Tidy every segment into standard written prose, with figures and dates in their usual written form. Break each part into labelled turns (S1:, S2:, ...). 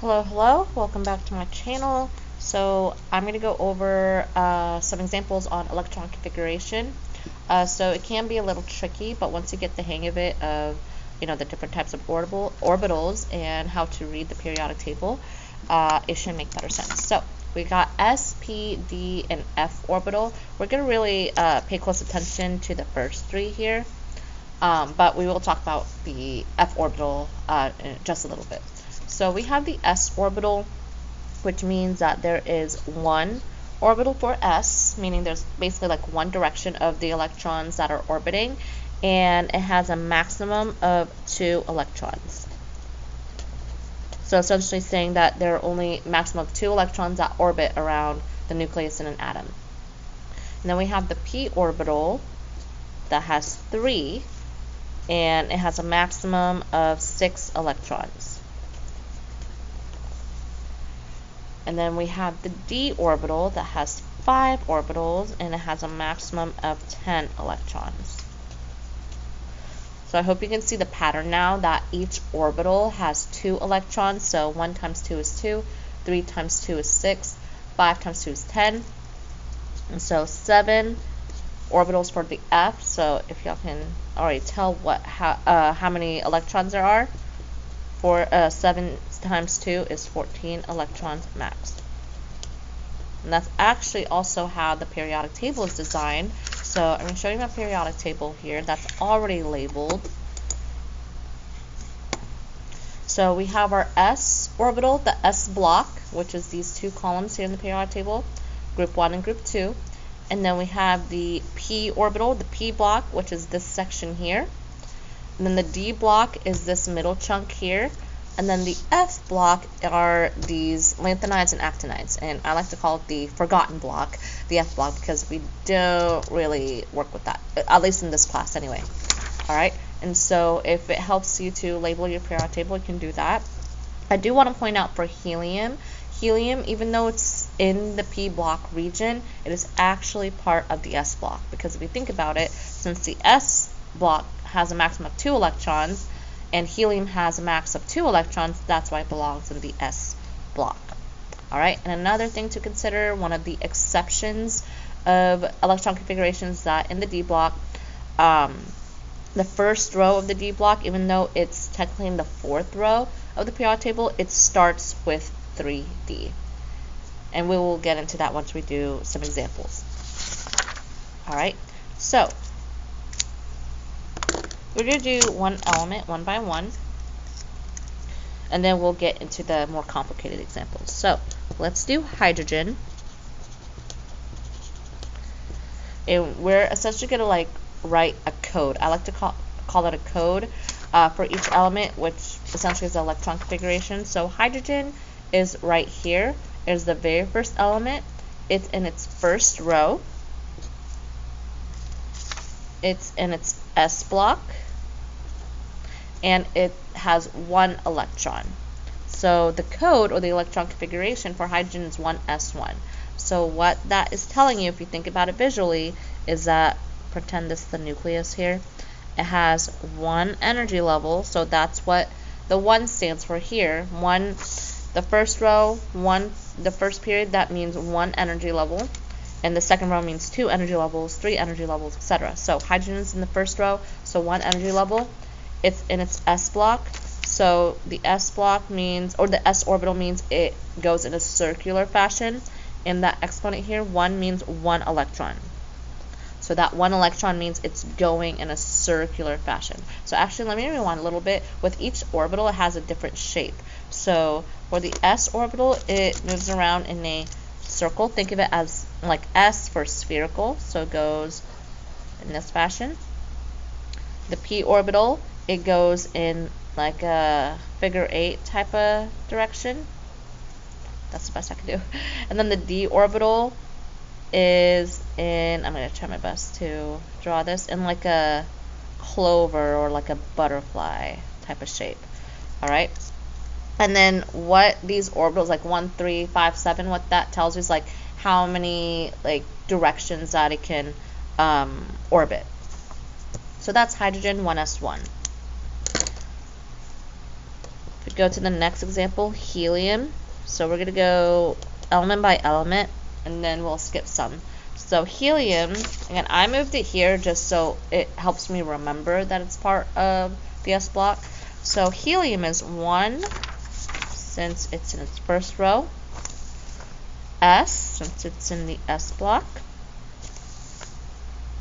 S1: Hello, welcome back to my channel. So I'm going to go over some examples on electron configuration. So it can be a little tricky, but once you get the hang of it, of the different types of orbitals and how to read the periodic table, it should make better sense. So we got S, P, D, and F orbital. We're going to really pay close attention to the first three here, but we will talk about the F orbital in just a little bit. So we have the S orbital, which means that there is one orbital for S, meaning there's basically like one direction of the electrons that are orbiting, and it has a maximum of 2 electrons. So essentially saying that there are only maximum of 2 electrons that orbit around the nucleus in an atom. And then we have the P orbital that has 3, and it has a maximum of 6 electrons. And then we have the D orbital that has 5 orbitals, and it has a maximum of 10 electrons. So I hope you can see the pattern now that each orbital has 2 electrons. So 1 times 2 is 2, 3 times 2 is 6, 5 times 2 is 10. And so 7 orbitals for the F. So if y'all can already tell how many electrons there are, for 7 times 2 is 14 electrons max. And that's actually also how the periodic table is designed. So I'm going to show you my periodic table here that's already labeled. So we have our S orbital, the S block, which is these 2 columns here in the periodic table, group 1 and group 2. And then we have the P orbital, the P block, which is this section here. And then the D block is this middle chunk here. And then the F block are these lanthanides and actinides. And I like to call it the forgotten block, the F block, because we don't really work with that, at least in this class anyway. Alright, and so if it helps you to label your periodic table, you can do that. I do want to point out for helium, even though it's in the P block region, it is actually part of the S block. Because if you think about it, since the S block has a maximum of 2 electrons, and helium has a max of 2 electrons, that's why it belongs in the S block. Alright, and another thing to consider, one of the exceptions of electron configurations, that in the D block, the first row of the D block, even though it's technically in the 4th row of the periodic table, it starts with 3D. And we will get into that once we do some examples. Alright, so we're going to do one element one by one, and then we'll get into the more complicated examples. So let's do hydrogen. And we're essentially going to write a code. I like to call it a code for each element, which essentially is the electron configuration. So hydrogen is right here. It's the very first element. It's in its first row. It's in its S block, and it has 1 electron. So the code, or the electron configuration for hydrogen, is 1s1. So what that is telling you, if you think about it visually, is that, pretend this is the nucleus here, it has 1 energy level, so that's what the 1 stands for here. 1, the first row, 1, the first period, that means 1 energy level. And the second row means 2 energy levels, 3 energy levels, etc. So hydrogen is in the first row, so 1 energy level. It's in its S block. So the S block means, or the S orbital means, it goes in a circular fashion. And that exponent here, 1, means 1 electron. So that 1 electron means it's going in a circular fashion. So actually, let me rewind a little bit. With each orbital, it has a different shape. So for the S orbital, it moves around in a circle. Think of it as like S for spherical, so it goes in this fashion. The P orbital, it goes in like a figure 8 type of direction. That's the best I can do. And then the D orbital is in, I'm going to try my best to draw this, in like a clover or like a butterfly type of shape. Alright? And then what these orbitals, like 1, 3, 5, 7, what that tells you is like how many directions that it can orbit. So that's hydrogen 1s1. go to the next example, helium. So we're going to go element by element, and then we'll skip some. So helium, again, I moved it here just so it helps me remember that it's part of the S block. So helium is 1, since it's in its first row. S, since it's in the S block.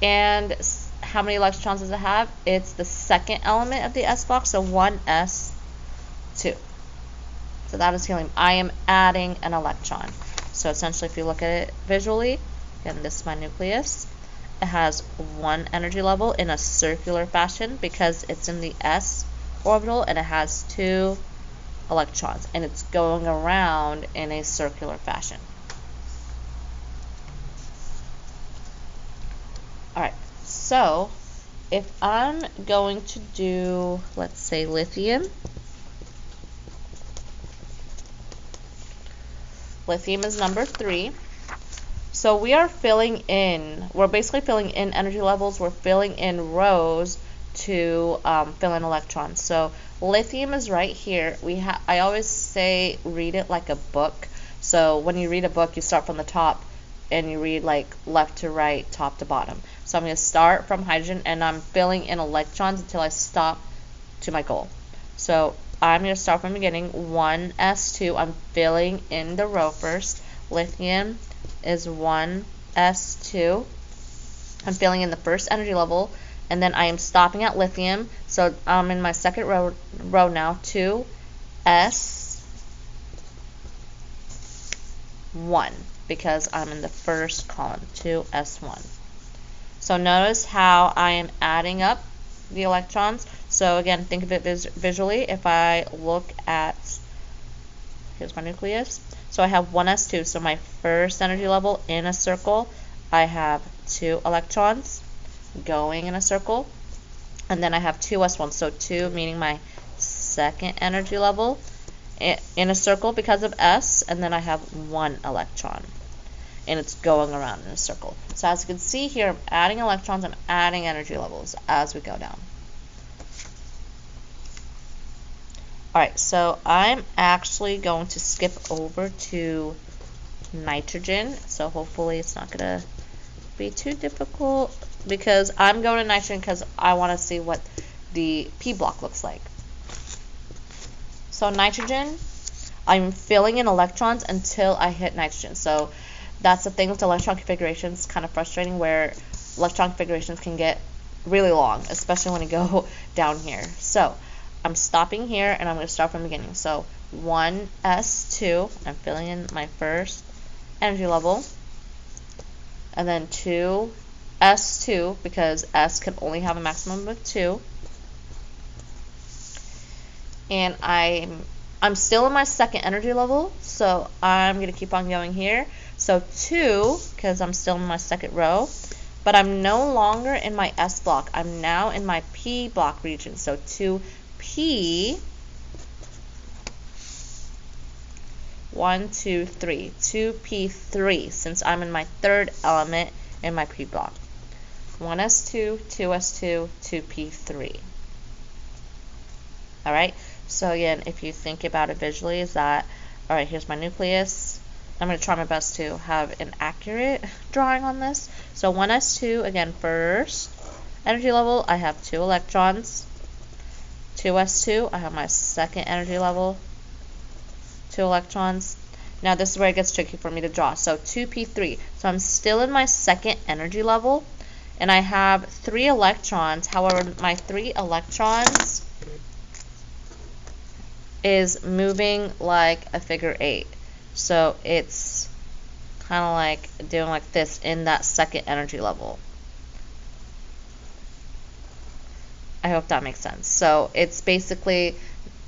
S1: And how many electrons does it have? It's the second element of the S block, so 1s2. So that is helium. I am adding an electron. So essentially, if you look at it visually, again, this is my nucleus. It has 1 energy level in a circular fashion because it's in the s orbital, and it has 2 electrons, and it's going around in a circular fashion. Alright, so if I'm going to do, let's say, lithium. Lithium is number 3. So we are filling in, we're basically filling in energy levels, we're filling in rows to fill in electrons. So lithium is right here. I always say read it like a book. So when you read a book, you start from the top and you read like left to right, top to bottom. So I'm going to start from hydrogen and I'm filling in electrons until I stop to my goal. So I'm going to start from the beginning, 1s2, I'm filling in the row first. Lithium is 1s2. I'm filling in the first energy level, and then I am stopping at lithium. So I'm in my second row now, 2s1, because I'm in the first column, 2s1. So notice how I am adding up the electrons. So again, think of it visually. If I look at, here's my nucleus. So I have 1s2, so my first energy level in a circle, I have 2 electrons going in a circle. And then I have 2s1, so 2 meaning my second energy level in a circle because of s, and then I have 1 electron. And it's going around in a circle. So as you can see here, I'm adding electrons, I'm adding energy levels as we go down. Alright, so I'm actually going to skip over to nitrogen. So hopefully it's not going to be too difficult, because I'm going to nitrogen because I want to see what the P block looks like. So nitrogen, I'm filling in electrons until I hit nitrogen. So that's the thing with electron configurations, kind of frustrating, where electron configurations can get really long, especially when you go down here. So I'm stopping here and I'm going to start from the beginning. So 1s2, I'm filling in my first energy level, and then 2s2, because s can only have a maximum of 2. And I'm still in my second energy level, so I'm going to keep on going here. So 2, because I'm still in my second row, but I'm no longer in my S block. I'm now in my P block region. So 2P, 1, 2, 3, 2P3, since I'm in my third element in my P block. 1s2, 2s2, 2p3. Alright, so again, if you think about it visually, is that, alright, here's my nucleus. I'm going to try my best to have an accurate drawing on this. So 1s2, again, first energy level, I have 2 electrons. 2s2, I have my second energy level, 2 electrons. Now this is where it gets tricky for me to draw. So 2p3, so I'm still in my second energy level, and I have 3 electrons. However, my 3 electrons is moving like a figure 8. So it's kind of like doing like this in that second energy level. I hope that makes sense. So it's basically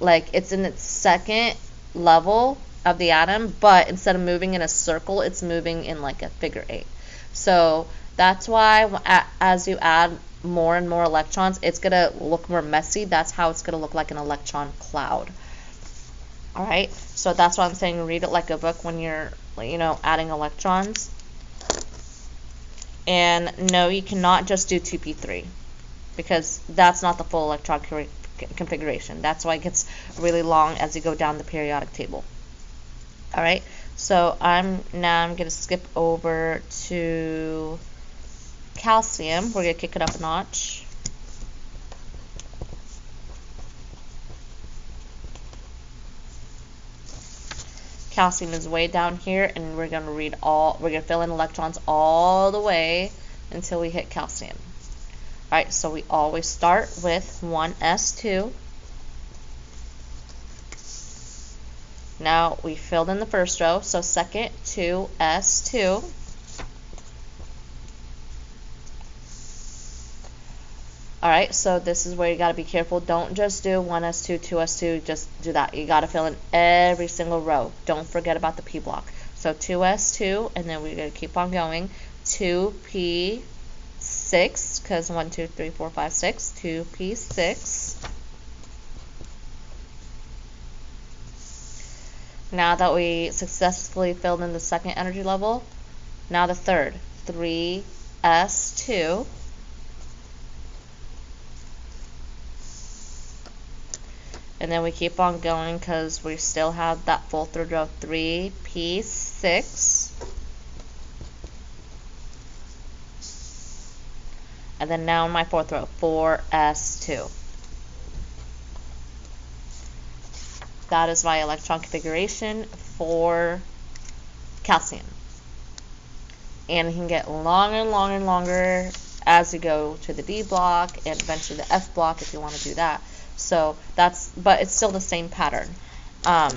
S1: like it's in its second level of the atom, but instead of moving in a circle, it's moving in like a figure 8. So that's why as you add more and more electrons, it's going to look more messy. That's how it's going to look like an electron cloud. Alright, so that's why I'm saying read it like a book when you're, adding electrons. And no, you cannot just do 2p3, because that's not the full electron configuration. That's why it gets really long as you go down the periodic table. All right, so I'm going to skip over to calcium. We're going to kick it up a notch. Calcium is way down here, and we're going to fill in electrons all the way until we hit calcium. All right, so we always start with 1s2. Now we filled in the first row, so second 2s2. Alright, so this is where you got to be careful. Don't just do 1s2, 2s2, just do that. You got to fill in every single row. Don't forget about the p block. So 2s2, and then we're going to keep on going. 2p6, because 1, 2, 3, 4, 5, 6. 2p6. Now that we successfully filled in the second energy level, now the third. 3s2. And then we keep on going because we still have that full third row. 3p6. And then now in my fourth row, 4s2. That is my electron configuration for calcium. And it can get longer and longer and longer as you go to the D block and eventually the F block if you want to do that. So but it's still the same pattern.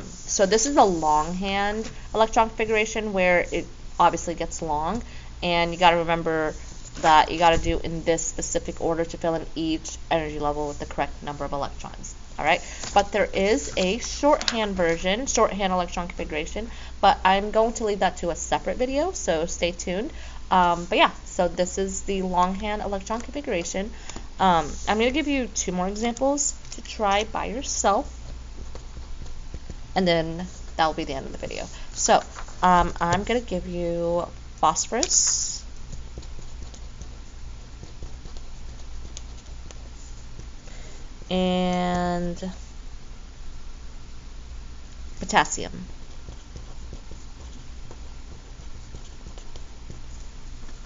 S1: So this is a longhand electron configuration where it obviously gets long, and you got to remember that you got to do in this specific order to fill in each energy level with the correct number of electrons. All right, but there is a shorthand version, shorthand electron configuration, but I'm going to leave that to a separate video, so stay tuned. But yeah, so this is the longhand electron configuration. I'm going to give you 2 more examples to try by yourself, and then that will be the end of the video. So I'm going to give you phosphorus, and potassium.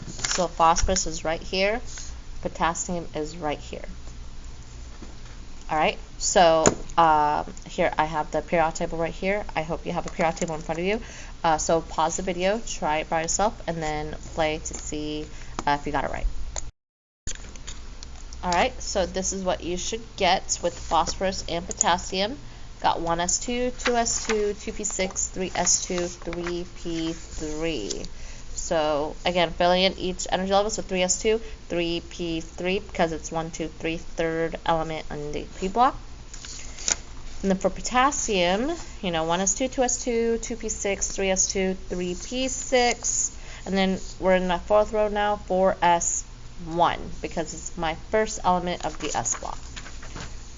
S1: So phosphorus is right here, potassium is right here. Alright, so here I have the periodic table right here. I hope you have a periodic table in front of you. So pause the video, try it by yourself, and then play to see if you got it right. Alright, so this is what you should get with phosphorus and potassium. Got 1s2, 2s2, 2p6, 3s2, 3p3. So again, filling in each energy level, so 3s2, 3p3, because it's 1, 2, 3, third element on the p block. And then for potassium, 1s2, 2s2, 2p6, 3s2, 3p6, and then we're in the fourth row now, 4s1, because it's my first element of the s block.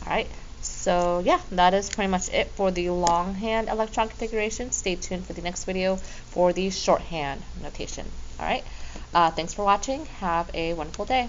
S1: Alright, so yeah, that is pretty much it for the longhand electron configuration. Stay tuned for the next video for the shorthand notation. Alright, thanks for watching. Have a wonderful day.